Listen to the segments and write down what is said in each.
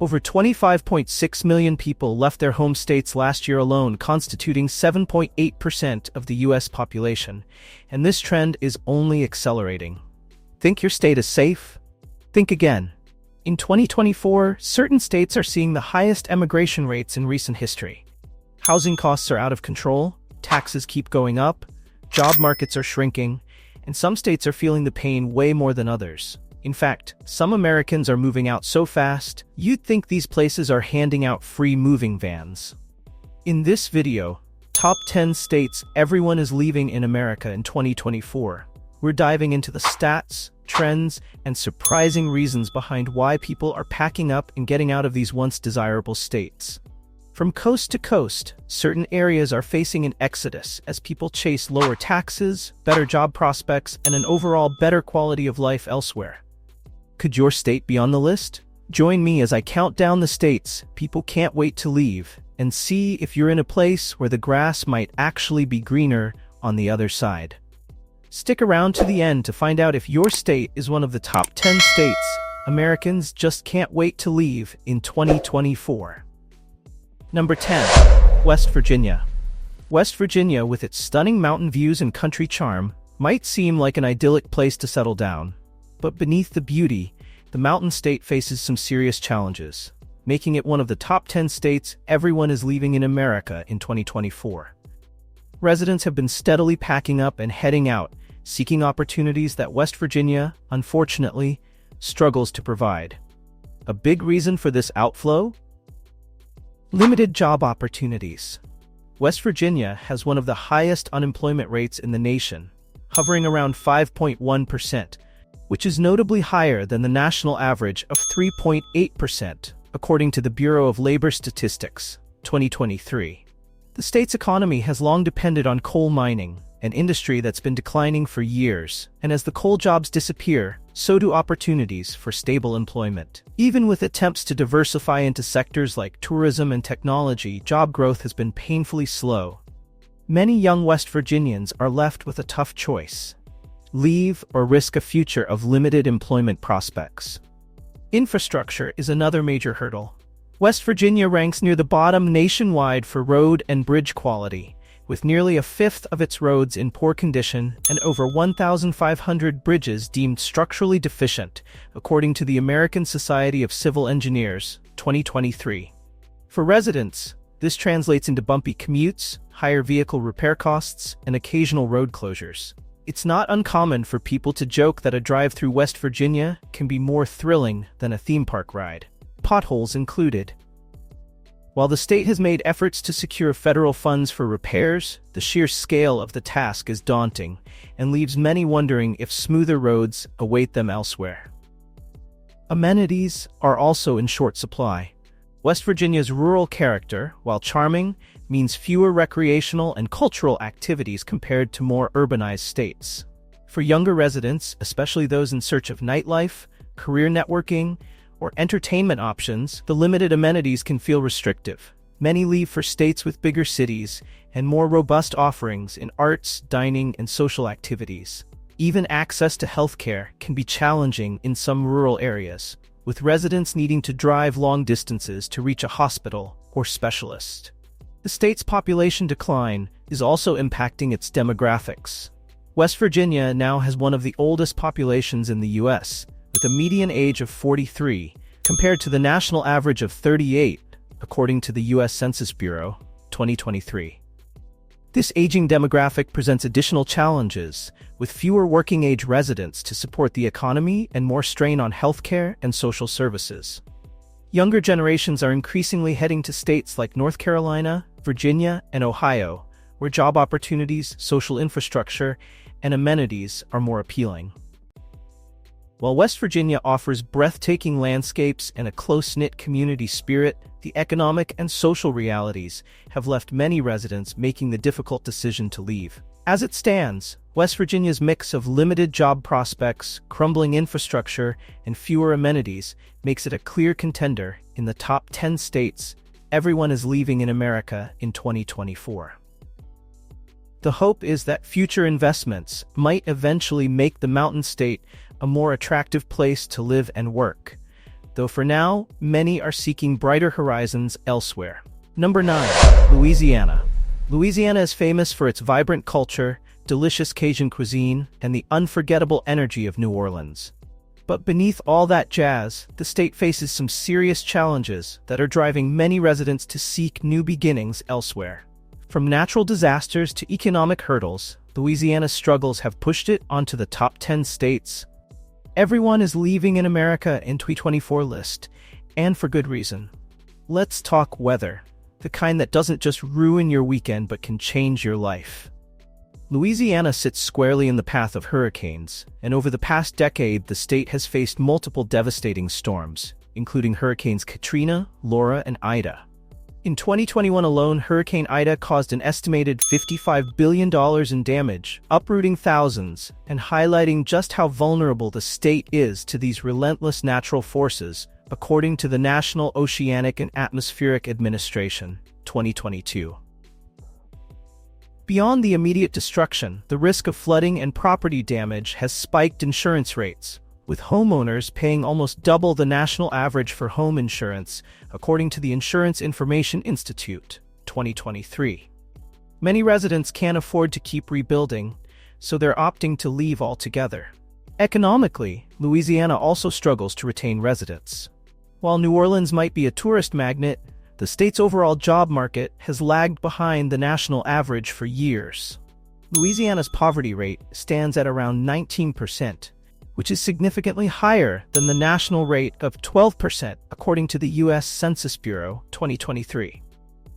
Over 25.6 million people left their home states last year alone, constituting 7.8% of the U.S. population, and this trend is only accelerating. Think your state is safe? Think again. In 2024, certain states are seeing the highest emigration rates in recent history. Housing costs are out of control, taxes keep going up, job markets are shrinking, and some states are feeling the pain way more than others. In fact, some Americans are moving out so fast, you'd think these places are handing out free moving vans. In this video, Top 10 States Everyone is Leaving in America in 2024. We're diving into the stats, trends, and surprising reasons behind why people are packing up and getting out of these once desirable states. From coast to coast, certain areas are facing an exodus as people chase lower taxes, better job prospects, and an overall better quality of life elsewhere. Could your state be on the list? Join me as I count down the states people can't wait to leave, and see if you're in a place where the grass might actually be greener on the other side. Stick around to the end to find out if your state is one of the top 10 states Americans just can't wait to leave in 2024. Number 10. West Virginia. West Virginia, with its stunning mountain views and country charm, might seem like an idyllic place to settle down. But beneath the beauty, the mountain state faces some serious challenges, making it one of the top 10 states everyone is leaving in America in 2024. Residents have been steadily packing up and heading out, seeking opportunities that West Virginia, unfortunately, struggles to provide. A big reason for this outflow? Limited job opportunities. West Virginia has one of the highest unemployment rates in the nation, hovering around 5.1%, which is notably higher than the national average of 3.8%, according to the Bureau of Labor Statistics, 2023. The state's economy has long depended on coal mining, an industry that's been declining for years, and as the coal jobs disappear, so do opportunities for stable employment. Even with attempts to diversify into sectors like tourism and technology, job growth has been painfully slow. Many young West Virginians are left with a tough choice: leave or risk a future of limited employment prospects. Infrastructure is another major hurdle. West Virginia ranks near the bottom nationwide for road and bridge quality, with nearly a fifth of its roads in poor condition and over 1,500 bridges deemed structurally deficient, according to the American Society of Civil Engineers, 2023. For residents, this translates into bumpy commutes, higher vehicle repair costs, and occasional road closures. It's not uncommon for people to joke that a drive through West Virginia can be more thrilling than a theme park ride, potholes included. While the state has made efforts to secure federal funds for repairs, the sheer scale of the task is daunting and leaves many wondering if smoother roads await them elsewhere. Amenities are also in short supply. West Virginia's rural character, while charming, means fewer recreational and cultural activities compared to more urbanized states. For younger residents, especially those in search of nightlife, career networking, or entertainment options, the limited amenities can feel restrictive. Many leave for states with bigger cities and more robust offerings in arts, dining, and social activities. Even access to healthcare can be challenging in some rural areas, with residents needing to drive long distances to reach a hospital or specialist. The state's population decline is also impacting its demographics. West Virginia now has one of the oldest populations in the U.S., with a median age of 43, compared to the national average of 38, according to the U.S. Census Bureau, 2023. This aging demographic presents additional challenges, with fewer working-age residents to support the economy and more strain on healthcare and social services. Younger generations are increasingly heading to states like North Carolina, Virginia, and Ohio, where job opportunities, social infrastructure, and amenities are more appealing. While West Virginia offers breathtaking landscapes and a close-knit community spirit, the economic and social realities have left many residents making the difficult decision to leave. As it stands, West Virginia's mix of limited job prospects, crumbling infrastructure, and fewer amenities makes it a clear contender in the top 10 states everyone is leaving in America in 2024. The hope is that future investments might eventually make the mountain state a more attractive place to live and work. though for now, many are seeking brighter horizons elsewhere. Number 9. Louisiana. Louisiana is famous for its vibrant culture, delicious Cajun cuisine, and the unforgettable energy of New Orleans. But beneath all that jazz, the state faces some serious challenges that are driving many residents to seek new beginnings elsewhere. From natural disasters to economic hurdles, Louisiana's struggles have pushed it onto the top 10 states. Everyone is leaving in America in 2024 list, and for good reason. Let's talk weather, the kind that doesn't just ruin your weekend but can change your life. Louisiana sits squarely in the path of hurricanes, and over the past decade, the state has faced multiple devastating storms, including Hurricanes Katrina, Laura, and Ida. In 2021 alone, Hurricane Ida caused an estimated $55 billion in damage, uprooting thousands, and highlighting just how vulnerable the state is to these relentless natural forces, according to the National Oceanic and Atmospheric Administration, 2022. Beyond the immediate destruction, the risk of flooding and property damage has spiked insurance rates, with homeowners paying almost double the national average for home insurance, according to the Insurance Information Institute, 2023. Many residents can't afford to keep rebuilding, so they're opting to leave altogether. Economically, Louisiana also struggles to retain residents. While New Orleans might be a tourist magnet, the state's overall job market has lagged behind the national average for years. Louisiana's poverty rate stands at around 19%, which is significantly higher than the national rate of 12%, according to the U.S. Census Bureau, 2023.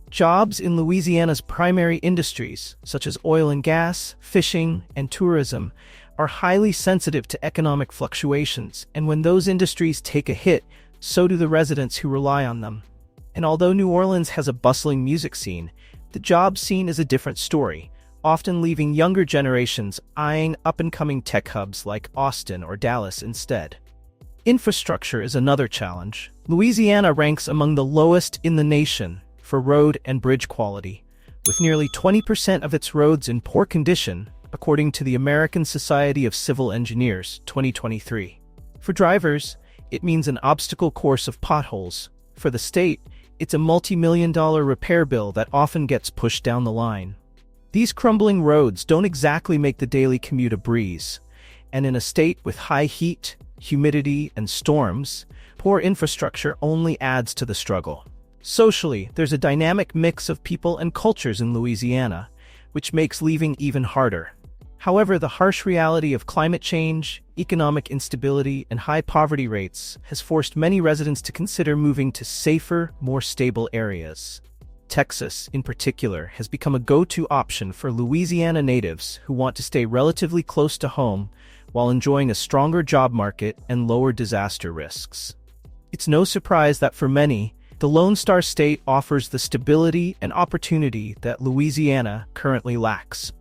Jobs in Louisiana's primary industries, such as oil and gas, fishing, and tourism, are highly sensitive to economic fluctuations, and when those industries take a hit, so do the residents who rely on them. And although New Orleans has a bustling music scene, the job scene is a different story, often leaving younger generations eyeing up-and-coming tech hubs like Austin or Dallas instead. Infrastructure is another challenge. Louisiana ranks among the lowest in the nation for road and bridge quality, with nearly 20% of its roads in poor condition, according to the American Society of Civil Engineers, 2023. For drivers, it means an obstacle course of potholes. For the state, it's a multi-million-dollar repair bill that often gets pushed down the line. These crumbling roads don't exactly make the daily commute a breeze, and in a state with high heat, humidity, and storms, poor infrastructure only adds to the struggle. Socially, there's a dynamic mix of people and cultures in Louisiana, which makes leaving even harder. However, the harsh reality of climate change, economic instability, and high poverty rates has forced many residents to consider moving to safer, more stable areas. Texas, in particular, has become a go-to option for Louisiana natives who want to stay relatively close to home while enjoying a stronger job market and lower disaster risks. It's no surprise that for many, the Lone Star State offers the stability and opportunity that Louisiana currently lacks.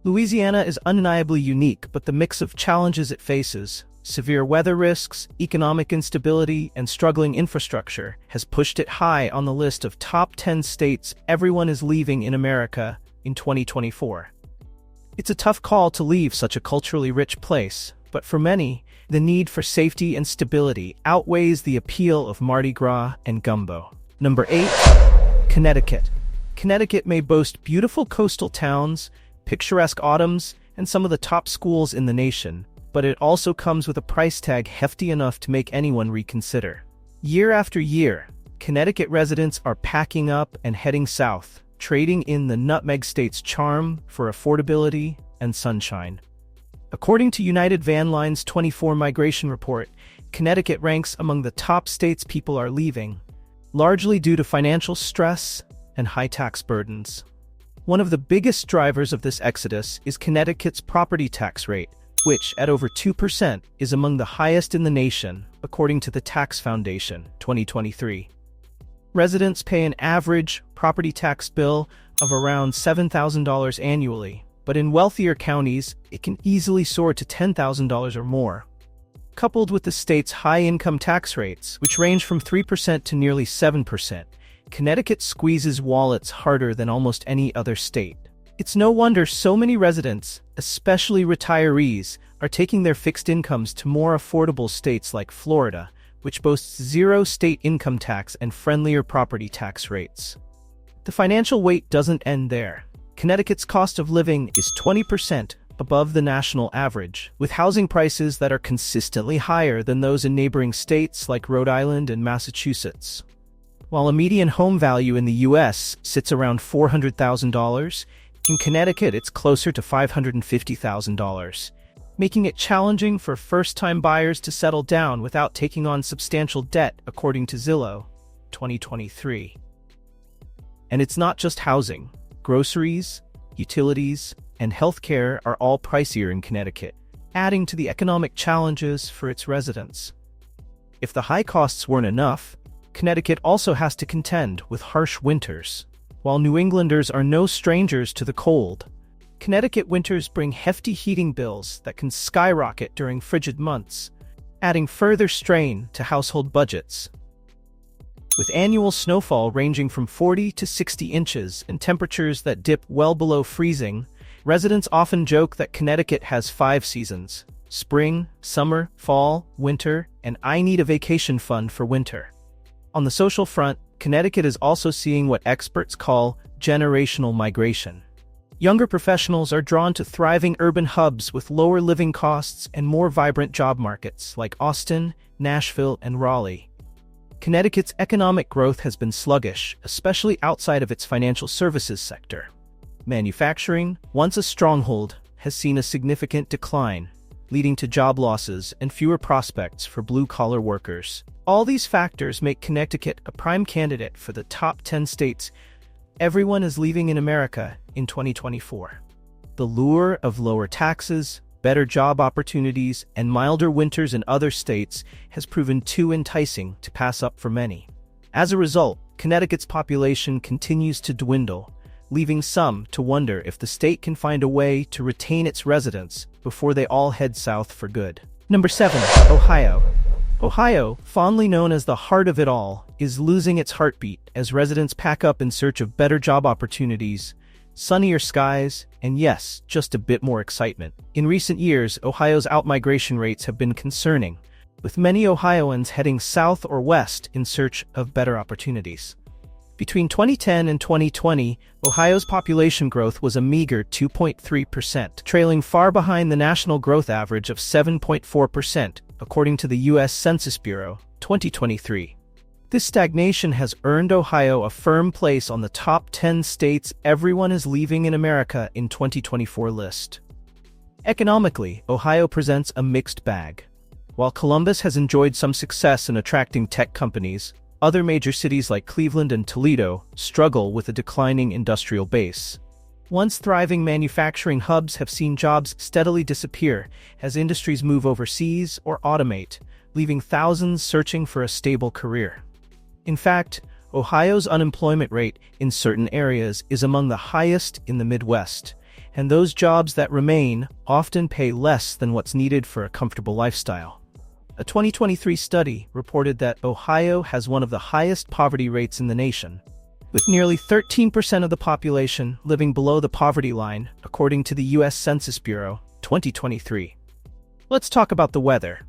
Louisiana is undeniably unique, but the mix of challenges it faces, severe weather risks, economic instability, and struggling infrastructure, has pushed it high on the list of top 10 states everyone is leaving in America in 2024. It's a tough call to leave such a culturally rich place, but for many, the need for safety and stability outweighs the appeal of Mardi Gras and gumbo. Number 8. Connecticut. Connecticut may boast beautiful coastal towns, picturesque autumns, and some of the top schools in the nation, but it also comes with a price tag hefty enough to make anyone reconsider. Year after year, Connecticut residents are packing up and heading south, trading in the Nutmeg State's charm for affordability and sunshine. According to United Van Line's 24 migration report, Connecticut ranks among the top states people are leaving, largely due to financial stress and high tax burdens. One of the biggest drivers of this exodus is Connecticut's property tax rate, which, at over 2%, is among the highest in the nation, according to the Tax Foundation, 2023. Residents pay an average property tax bill of around $7,000 annually, but in wealthier counties, it can easily soar to $10,000 or more. Coupled with the state's high income tax rates, which range from 3% to nearly 7%, Connecticut squeezes wallets harder than almost any other state. It's no wonder so many residents, especially retirees, are taking their fixed incomes to more affordable states like Florida, which boasts zero state income tax and friendlier property tax rates. The financial weight doesn't end there. Connecticut's cost of living is 20% above the national average, with housing prices that are consistently higher than those in neighboring states like Rhode Island and Massachusetts. While a median home value in the U.S. sits around $400,000, in Connecticut it's closer to $550,000, making it challenging for first-time buyers to settle down without taking on substantial debt, according to Zillow, 2023. And it's not just housing. Groceries, utilities, and healthcare are all pricier in Connecticut, adding to the economic challenges for its residents. If the high costs weren't enough, Connecticut also has to contend with harsh winters. While New Englanders are no strangers to the cold, Connecticut winters bring hefty heating bills that can skyrocket during frigid months, adding further strain to household budgets. With annual snowfall ranging from 40 to 60 inches and temperatures that dip well below freezing, residents often joke that Connecticut has 5 seasons: spring, summer, fall, winter, and I need a vacation fund for winter. On the social front, Connecticut is also seeing what experts call generational migration. Younger professionals are drawn to thriving urban hubs with lower living costs and more vibrant job markets like Austin, Nashville, and Raleigh. Connecticut's economic growth has been sluggish, especially outside of its financial services sector. Manufacturing, once a stronghold, has seen a significant decline, leading to job losses and fewer prospects for blue-collar workers. All these factors make Connecticut a prime candidate for the top 10 states everyone is leaving in America in 2024. The lure of lower taxes, better job opportunities, and milder winters in other states has proven too enticing to pass up for many. As a result, Connecticut's population continues to dwindle, leaving some to wonder if the state can find a way to retain its residents before they all head south for good. Number 7. Ohio. Ohio, fondly known as the heart of it all, is losing its heartbeat as residents pack up in search of better job opportunities, sunnier skies, and yes, just a bit more excitement. In recent years, Ohio's outmigration rates have been concerning, with many Ohioans heading south or west in search of better opportunities. Between 2010 and 2020, Ohio's population growth was a meager 2.3%, trailing far behind the national growth average of 7.4%, according to the U.S. Census Bureau, 2023. This stagnation has earned Ohio a firm place on the top 10 states everyone is leaving in America in 2024 list. Economically, Ohio presents a mixed bag. While Columbus has enjoyed some success in attracting tech companies, other major cities like Cleveland and Toledo struggle with a declining industrial base. Once thriving manufacturing hubs have seen jobs steadily disappear as industries move overseas or automate, leaving thousands searching for a stable career. In fact, Ohio's unemployment rate in certain areas is among the highest in the Midwest, and those jobs that remain often pay less than what's needed for a comfortable lifestyle. A 2023 study reported that Ohio has one of the highest poverty rates in the nation, with nearly 13% of the population living below the poverty line, according to the U.S. Census Bureau, 2023. Let's talk about the weather.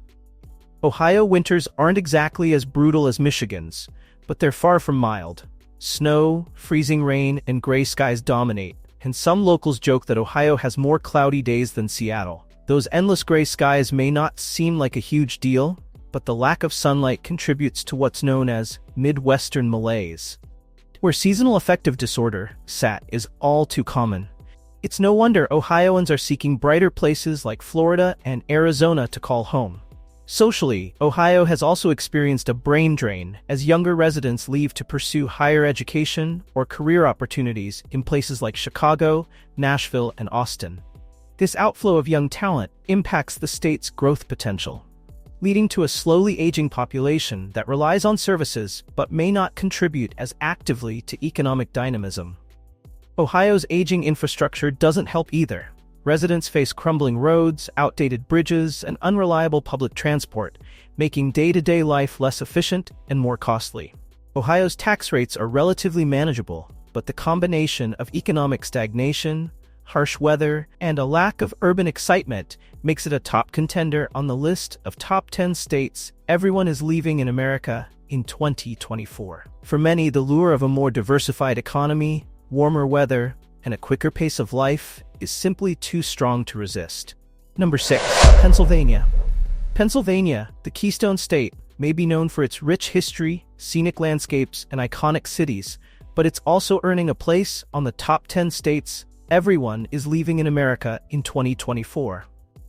Ohio winters aren't exactly as brutal as Michigan's, but they're far from mild. Snow, freezing rain, and gray skies dominate, and some locals joke that Ohio has more cloudy days than Seattle. Those endless gray skies may not seem like a huge deal, but the lack of sunlight contributes to what's known as Midwestern malaise, where seasonal affective disorder, SAD, is all too common. It's no wonder Ohioans are seeking brighter places like Florida and Arizona to call home. Socially, Ohio has also experienced a brain drain as younger residents leave to pursue higher education or career opportunities in places like Chicago, Nashville, and Austin. This outflow of young talent impacts the state's growth potential, leading to a slowly aging population that relies on services but may not contribute as actively to economic dynamism. Ohio's aging infrastructure doesn't help either. Residents face crumbling roads, outdated bridges, and unreliable public transport, making day-to-day life less efficient and more costly. Ohio's tax rates are relatively manageable, but the combination of economic stagnation, harsh weather, and a lack of urban excitement makes it a top contender on the list of top 10 states everyone is leaving in America in 2024. For many, the lure of a more diversified economy, warmer weather, and a quicker pace of life is simply too strong to resist. Number 6. Pennsylvania. Pennsylvania, the Keystone State, may be known for its rich history, scenic landscapes, and iconic cities, but it's also earning a place on the top 10 states everyone is leaving in America in 2024.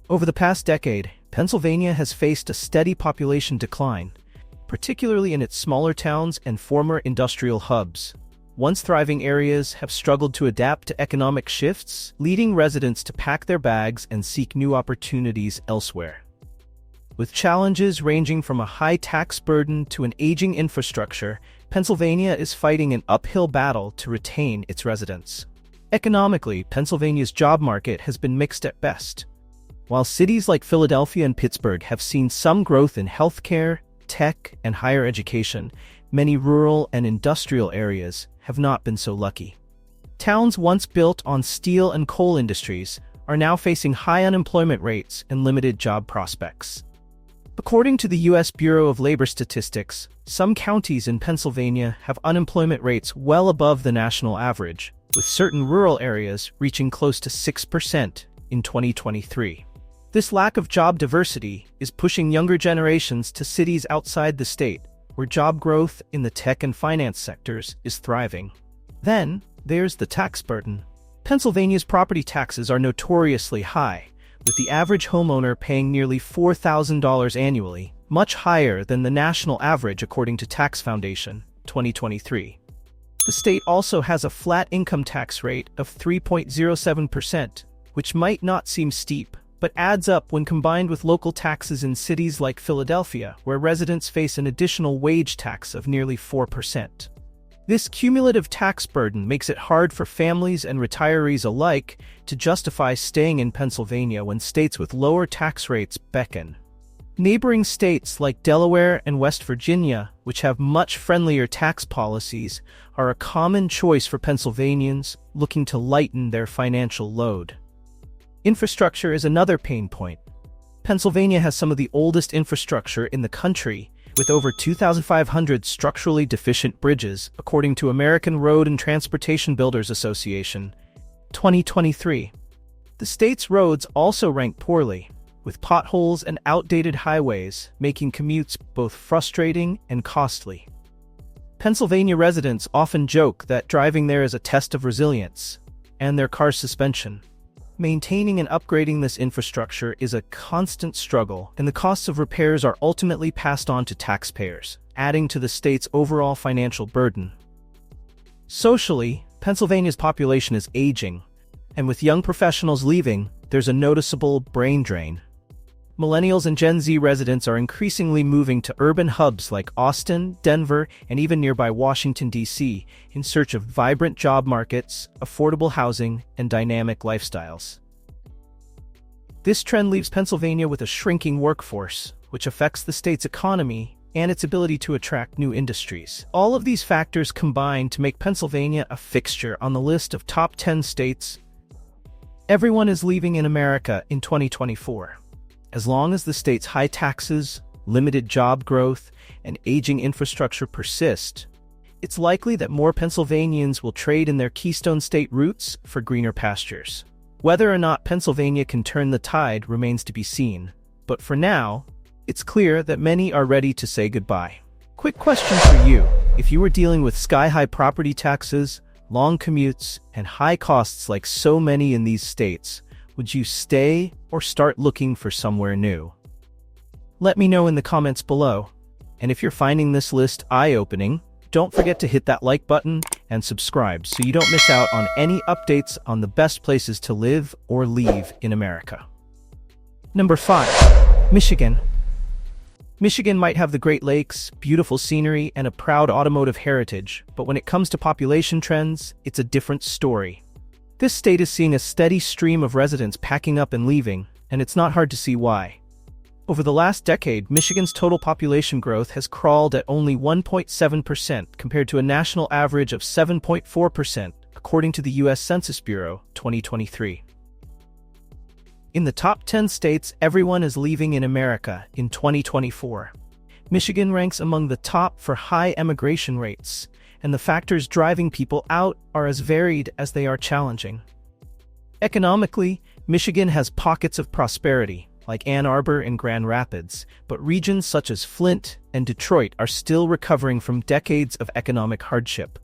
Over the past decade, Pennsylvania has faced a steady population decline, particularly in its smaller towns and former industrial hubs. Once thriving areas have struggled to adapt to economic shifts, leading residents to pack their bags and seek new opportunities elsewhere. With challenges ranging from a high tax burden to an aging infrastructure, Pennsylvania is fighting an uphill battle to retain its residents. Economically, Pennsylvania's job market has been mixed at best. While cities like Philadelphia and Pittsburgh have seen some growth in healthcare, tech, and higher education, many rural and industrial areas have not been so lucky. Towns once built on steel and coal industries are now facing high unemployment rates and limited job prospects. According to the U.S. Bureau of Labor Statistics, some counties in Pennsylvania have unemployment rates well above the national average, with certain rural areas reaching close to 6% in 2023. This lack of job diversity is pushing younger generations to cities outside the state, where job growth in the tech and finance sectors is thriving. Then, there's the tax burden. Pennsylvania's property taxes are notoriously high, with the average homeowner paying nearly $4,000 annually, much higher than the national average according to Tax Foundation, 2023. The state also has a flat income tax rate of 3.07%, which might not seem steep, but adds up when combined with local taxes in cities like Philadelphia, where residents face an additional wage tax of nearly 4%. This cumulative tax burden makes it hard for families and retirees alike to justify staying in Pennsylvania when states with lower tax rates beckon. Neighboring states like Delaware and West Virginia, which have much friendlier tax policies, are a common choice for Pennsylvanians looking to lighten their financial load. Infrastructure is another pain point. Pennsylvania has some of the oldest infrastructure in the country, with over 2,500 structurally deficient bridges, according to American Road and Transportation Builders Association, 2023. The state's roads also rank poorly, with potholes and outdated highways making commutes both frustrating and costly. Pennsylvania residents often joke that driving there is a test of resilience and their car's suspension. Maintaining and upgrading this infrastructure is a constant struggle, and the costs of repairs are ultimately passed on to taxpayers, adding to the state's overall financial burden. Socially, Pennsylvania's population is aging, and with young professionals leaving, there's a noticeable brain drain. Millennials and Gen Z residents are increasingly moving to urban hubs like Austin, Denver, and even nearby Washington, D.C., in search of vibrant job markets, affordable housing, and dynamic lifestyles. This trend leaves Pennsylvania with a shrinking workforce, which affects the state's economy and its ability to attract new industries. All of these factors combine to make Pennsylvania a fixture on the list of top 10 states everyone is leaving in America in 2024. As long as the state's high taxes, limited job growth, and aging infrastructure persist, it's likely that more Pennsylvanians will trade in their Keystone State roots for greener pastures. Whether or not Pennsylvania can turn the tide remains to be seen, but for now, it's clear that many are ready to say goodbye. Quick question for you: if you were dealing with sky-high property taxes, long commutes, and high costs like so many in these states, would you stay or start looking for somewhere new? Let me know in the comments below. And if you're finding this list eye-opening, don't forget to hit that like button and subscribe so you don't miss out on any updates on the best places to live or leave in America. Number 5. Michigan. Michigan might have the Great Lakes, beautiful scenery, and a proud automotive heritage, but when it comes to population trends, it's a different story. This state is seeing a steady stream of residents packing up and leaving, and it's not hard to see why. Over the last decade, Michigan's total population growth has crawled at only 1.7% compared to a national average of 7.4%, according to the U.S. Census Bureau, 2023. In the top 10 states everyone is leaving in America in 2024, Michigan ranks among the top for high emigration rates, and the factors driving people out are as varied as they are challenging. Economically, Michigan has pockets of prosperity, like Ann Arbor and Grand Rapids, but regions such as Flint and Detroit are still recovering from decades of economic hardship.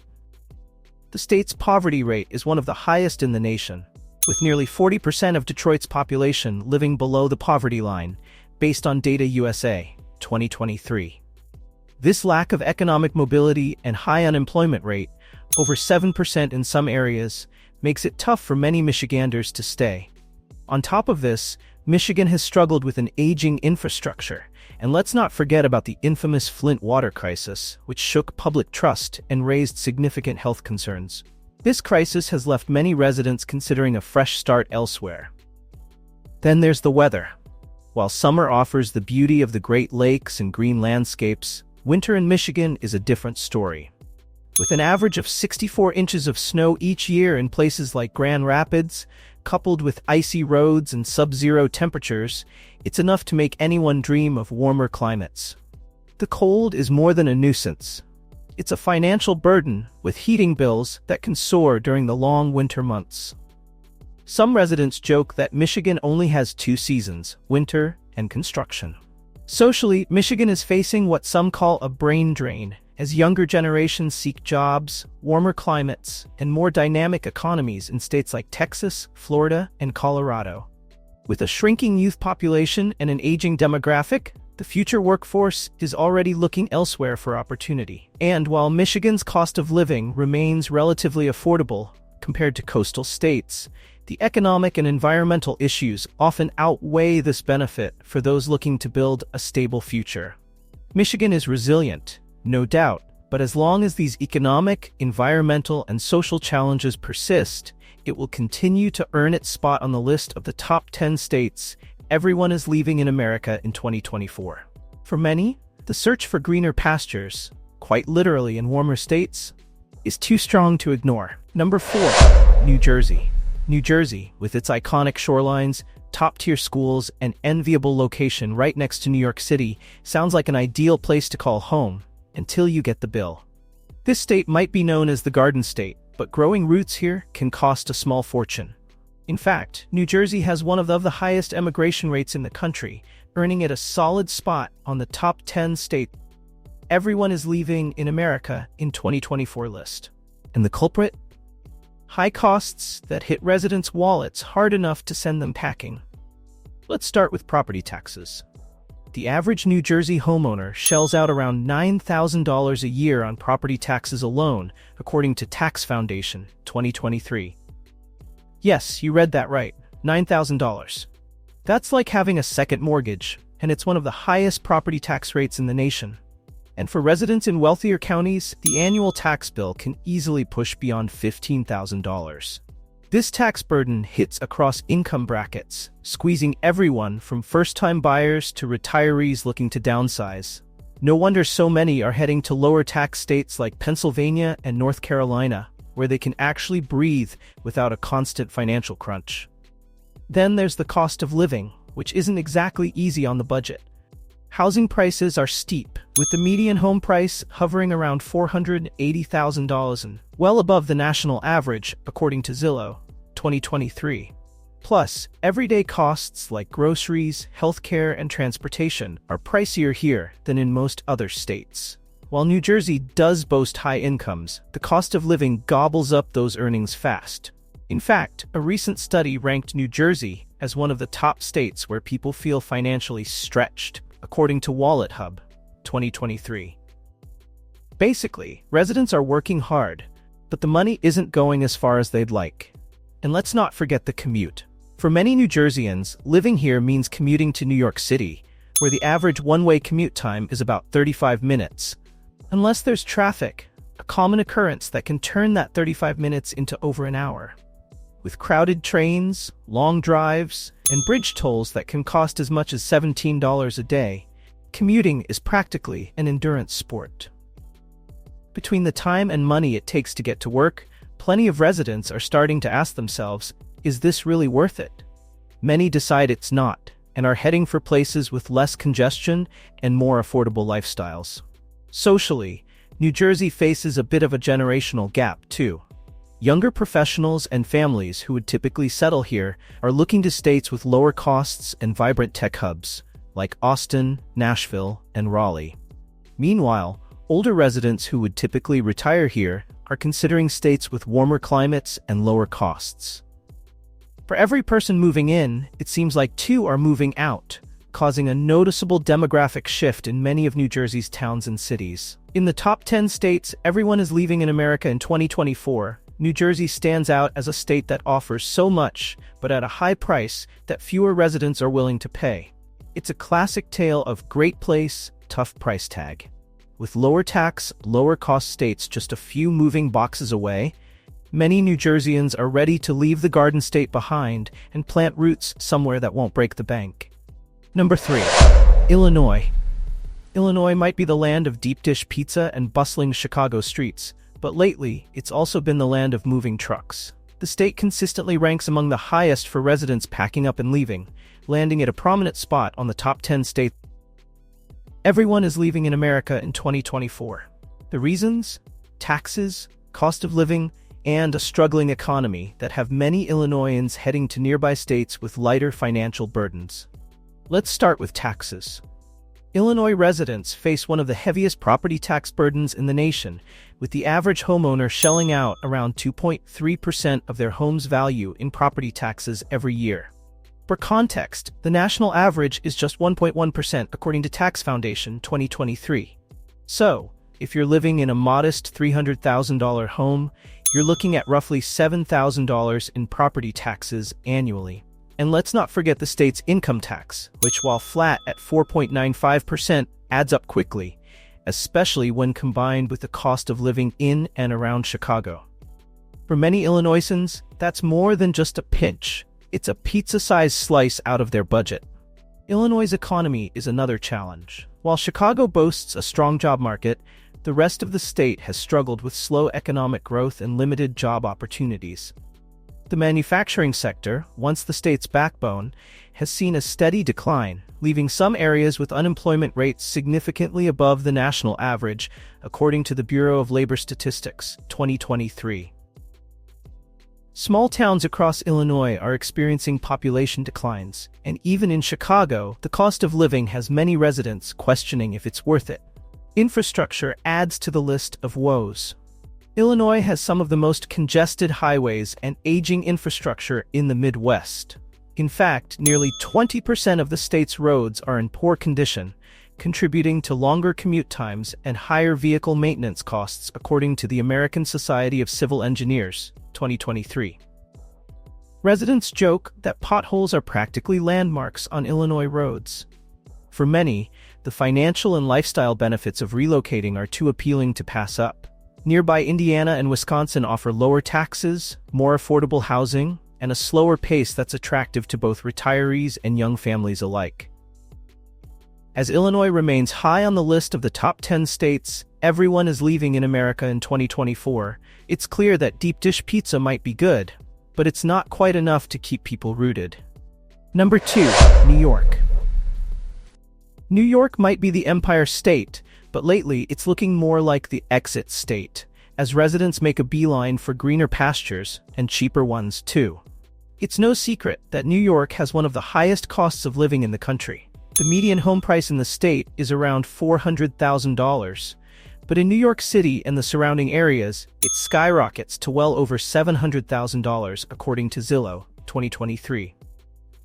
The state's poverty rate is one of the highest in the nation, with nearly 40% of Detroit's population living below the poverty line, based on Data USA, 2023. This lack of economic mobility and high unemployment rate, over 7% in some areas, makes it tough for many Michiganders to stay. On top of this, Michigan has struggled with an aging infrastructure, and let's not forget about the infamous Flint water crisis, which shook public trust and raised significant health concerns. This crisis has left many residents considering a fresh start elsewhere. Then there's the weather. While summer offers the beauty of the Great Lakes and green landscapes, winter in Michigan is a different story. With an average of 64 inches of snow each year in places like Grand Rapids, coupled with icy roads and sub-zero temperatures, it's enough to make anyone dream of warmer climates. The cold is more than a nuisance. It's a financial burden, with heating bills that can soar during the long winter months. Some residents joke that Michigan only has two seasons, winter and construction. Socially, Michigan is facing what some call a brain drain, as younger generations seek jobs, warmer climates, and more dynamic economies in states like Texas, Florida, and Colorado. With a shrinking youth population and an aging demographic, the future workforce is already looking elsewhere for opportunity. And while Michigan's cost of living remains relatively affordable compared to coastal states, the economic and environmental issues often outweigh this benefit for those looking to build a stable future. Michigan is resilient, no doubt, but as long as these economic, environmental, and social challenges persist, it will continue to earn its spot on the list of the top 10 states everyone is leaving in America in 2024. For many, the search for greener pastures, quite literally in warmer states, is too strong to ignore. Number 4. New Jersey. New Jersey, with its iconic shorelines, top-tier schools, and enviable location right next to New York City, sounds like an ideal place to call home, until you get the bill. This state might be known as the Garden State, but growing roots here can cost a small fortune. In fact, New Jersey has one of the highest emigration rates in the country, earning it a solid spot on the top 10 state everyone is leaving in America in 2024 list. And the culprit? High costs that hit residents' wallets hard enough to send them packing. Let's start with property taxes. The average New Jersey homeowner shells out around $9,000 a year on property taxes alone, according to Tax Foundation, 2023. Yes, you read that right, $9,000. That's like having a second mortgage, and it's one of the highest property tax rates in the nation. And for residents in wealthier counties, the annual tax bill can easily push beyond $15,000. This tax burden hits across income brackets, squeezing everyone from first-time buyers to retirees looking to downsize. No wonder so many are heading to lower tax states like Pennsylvania and North Carolina, where they can actually breathe without a constant financial crunch. Then there's the cost of living, which isn't exactly easy on the budget. Housing prices are steep, with the median home price hovering around $480,000 and well above the national average, according to Zillow, 2023. Plus, everyday costs like groceries, healthcare, and transportation are pricier here than in most other states. While New Jersey does boast high incomes, the cost of living gobbles up those earnings fast. In fact, a recent study ranked New Jersey as one of the top states where people feel financially stretched, according to Wallet Hub, 2023. Basically, residents are working hard, but the money isn't going as far as they'd like. And let's not forget the commute. For many New Jerseyans, living here means commuting to New York City, where the average one-way commute time is about 35 minutes. Unless there's traffic, a common occurrence that can turn that 35 minutes into over an hour. With crowded trains, long drives, and bridge tolls that can cost as much as $17 a day, commuting is practically an endurance sport. Between the time and money it takes to get to work, plenty of residents are starting to ask themselves, is this really worth it? Many decide it's not, and are heading for places with less congestion and more affordable lifestyles. Socially, New Jersey faces a bit of a generational gap, too. Younger professionals and families who would typically settle here are looking to states with lower costs and vibrant tech hubs, like Austin, Nashville, and Raleigh. Meanwhile, older residents who would typically retire here are considering states with warmer climates and lower costs. For every person moving in, it seems like two are moving out, causing a noticeable demographic shift in many of New Jersey's towns and cities. In the top 10 states everyone is leaving in America in 2024, New Jersey stands out as a state that offers so much, but at a high price that fewer residents are willing to pay. It's a classic tale of great place, tough price tag. With lower tax, lower cost states just a few moving boxes away, many New Jerseyans are ready to leave the Garden State behind and plant roots somewhere that won't break the bank. Number 3. Illinois. Illinois might be the land of deep dish pizza and bustling Chicago streets, but lately, it's also been the land of moving trucks. The state consistently ranks among the highest for residents packing up and leaving, landing at a prominent spot on the top 10 states. Everyone is leaving in America in 2024. The reasons? Taxes, cost of living, and a struggling economy that have many Illinoisans heading to nearby states with lighter financial burdens. Let's start with taxes. Illinois residents face one of the heaviest property tax burdens in the nation, with the average homeowner shelling out around 2.3% of their home's value in property taxes every year. For context, the national average is just 1.1% according to Tax Foundation 2023. So, if you're living in a modest $300,000 home, you're looking at roughly $7,000 in property taxes annually. And let's not forget the state's income tax, which while flat at 4.95% adds up quickly, especially when combined with the cost of living in and around Chicago. For many Illinoisans, that's more than just a pinch. It's a pizza-sized slice out of their budget. Illinois' economy is another challenge. While Chicago boasts a strong job market, the rest of the state has struggled with slow economic growth and limited job opportunities. The manufacturing sector, once the state's backbone, has seen a steady decline, leaving some areas with unemployment rates significantly above the national average, according to the Bureau of Labor Statistics, 2023. Small towns across Illinois are experiencing population declines, and even in Chicago, the cost of living has many residents questioning if it's worth it. Infrastructure adds to the list of woes. Illinois has some of the most congested highways and aging infrastructure in the Midwest. In fact, nearly 20% of the state's roads are in poor condition, contributing to longer commute times and higher vehicle maintenance costs according to the American Society of Civil Engineers, 2023. Residents joke that potholes are practically landmarks on Illinois roads. For many, the financial and lifestyle benefits of relocating are too appealing to pass up. Nearby Indiana and Wisconsin offer lower taxes, more affordable housing, and a slower pace that's attractive to both retirees and young families alike. As Illinois remains high on the list of the top 10 states everyone is leaving in America in 2024, it's clear that deep dish pizza might be good, but it's not quite enough to keep people rooted. Number 2. New York. New York might be the Empire State, but lately it's looking more like the exit state, as residents make a beeline for greener pastures and cheaper ones too. It's no secret that New York has one of the highest costs of living in the country. The median home price in the state is around $400,000, but in New York City and the surrounding areas, it skyrockets to well over $700,000 according to Zillow, 2023.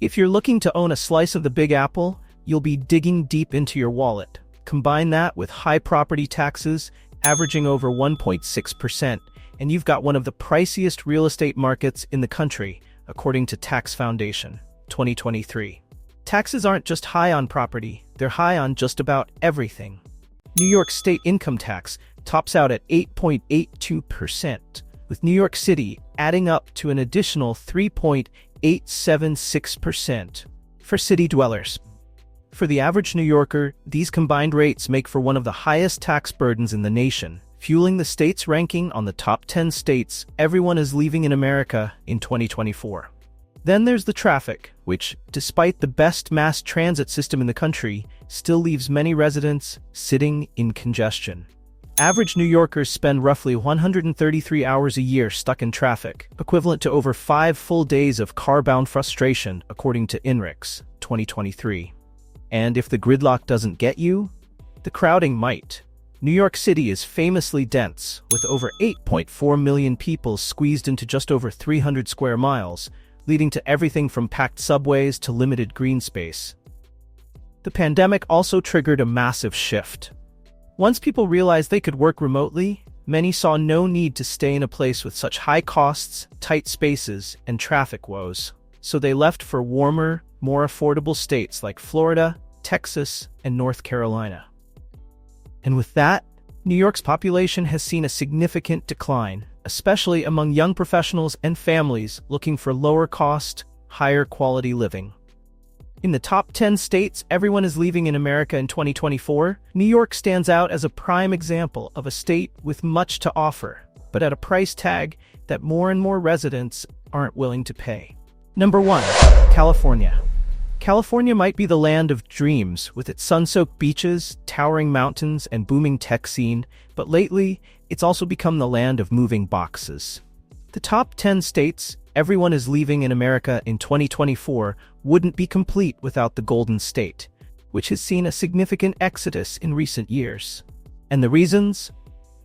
If you're looking to own a slice of the Big Apple, you'll be digging deep into your wallet. Combine that with high property taxes, averaging over 1.6%, and you've got one of the priciest real estate markets in the country, according to Tax Foundation, 2023. Taxes aren't just high on property, they're high on just about everything. New York State income tax tops out at 8.82%, with New York City adding up to an additional 3.876% for city dwellers. For the average New Yorker, these combined rates make for one of the highest tax burdens in the nation, fueling the state's ranking on the top 10 states everyone is leaving in America in 2024. Then there's the traffic, which, despite the best mass transit system in the country, still leaves many residents sitting in congestion. Average New Yorkers spend roughly 133 hours a year stuck in traffic, equivalent to over 5 full days of car-bound frustration, according to INRIX 2023. And if the gridlock doesn't get you, the crowding might. New York City is famously dense, with over 8.4 million people squeezed into just over 300 square miles, leading to everything from packed subways to limited green space. The pandemic also triggered a massive shift. Once people realized they could work remotely, many saw no need to stay in a place with such high costs, tight spaces, and traffic woes. So they left for warmer, more affordable states like Florida, Texas, and North Carolina. And with that, New York's population has seen a significant decline, especially among young professionals and families looking for lower cost, higher quality living. In the top 10 states everyone is leaving in America in 2024, New York stands out as a prime example of a state with much to offer, but at a price tag that more and more residents aren't willing to pay. Number 1. California. California might be the land of dreams with its sun-soaked beaches, towering mountains, and booming tech scene, but lately, it's also become the land of moving boxes. The top 10 states everyone is leaving in America in 2024 wouldn't be complete without the Golden State, which has seen a significant exodus in recent years. And the reasons?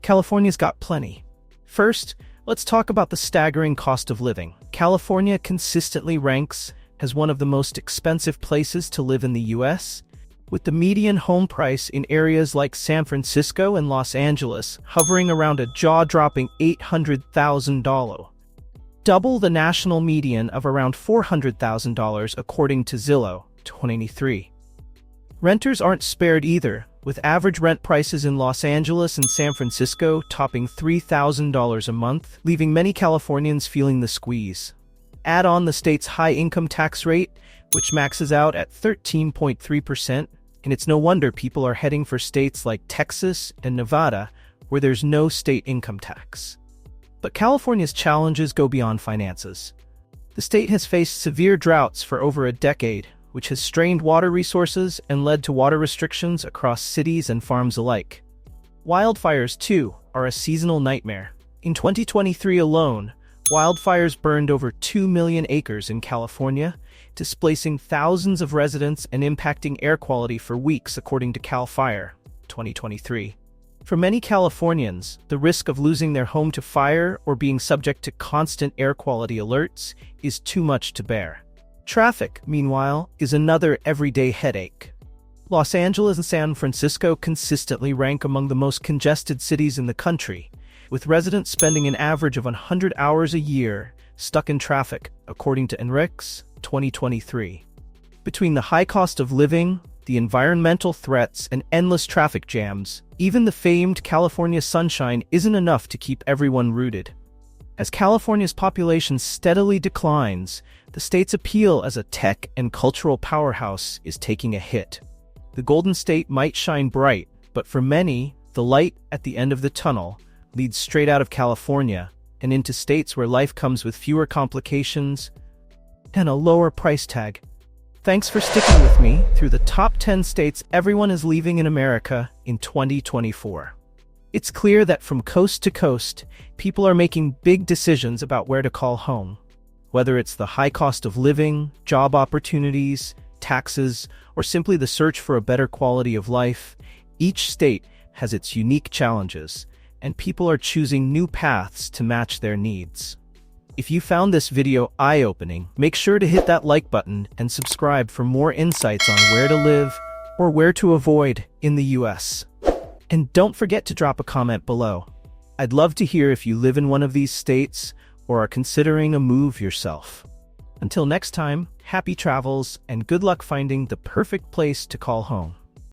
California's got plenty. First, let's talk about the staggering cost of living. California consistently ranks as one of the most expensive places to live in the U.S., with the median home price in areas like San Francisco and Los Angeles hovering around a jaw-dropping $800,000. Double the national median of around $400,000 according to Zillow 2023. Renters aren't spared either, with average rent prices in Los Angeles and San Francisco topping $3,000 a month, leaving many Californians feeling the squeeze. Add on the state's high income tax rate, which maxes out at 13.3%, and it's no wonder people are heading for states like Texas and Nevada, where there's no state income tax. But California's challenges go beyond finances. The state has faced severe droughts for over a decade, which has strained water resources and led to water restrictions across cities and farms alike. Wildfires, too, are a seasonal nightmare. In 2023 alone, wildfires burned over 2 million acres in California, displacing thousands of residents and impacting air quality for weeks, according to CAL FIRE 2023. For many Californians, the risk of losing their home to fire or being subject to constant air quality alerts is too much to bear. Traffic, meanwhile, is another everyday headache. Los Angeles and San Francisco consistently rank among the most congested cities in the country, with residents spending an average of 100 hours a year stuck in traffic, according to INRIX 2023. Between the high cost of living, the environmental threats, and endless traffic jams, even the famed California sunshine isn't enough to keep everyone rooted. As California's population steadily declines, the state's appeal as a tech and cultural powerhouse is taking a hit. The Golden State might shine bright, but for many, the light at the end of the tunnel leads straight out of California and into states where life comes with fewer complications and a lower price tag. Thanks for sticking with me through the top 10 states everyone is leaving in America in 2024. It's clear that from coast to coast, people are making big decisions about where to call home. Whether it's the high cost of living, job opportunities, taxes, or simply the search for a better quality of life, each state has its unique challenges, and people are choosing new paths to match their needs. If you found this video eye-opening, make sure to hit that like button and subscribe for more insights on where to live or where to avoid in the US. And don't forget to drop a comment below. I'd love to hear if you live in one of these states or are considering a move yourself. Until next time, happy travels and good luck finding the perfect place to call home.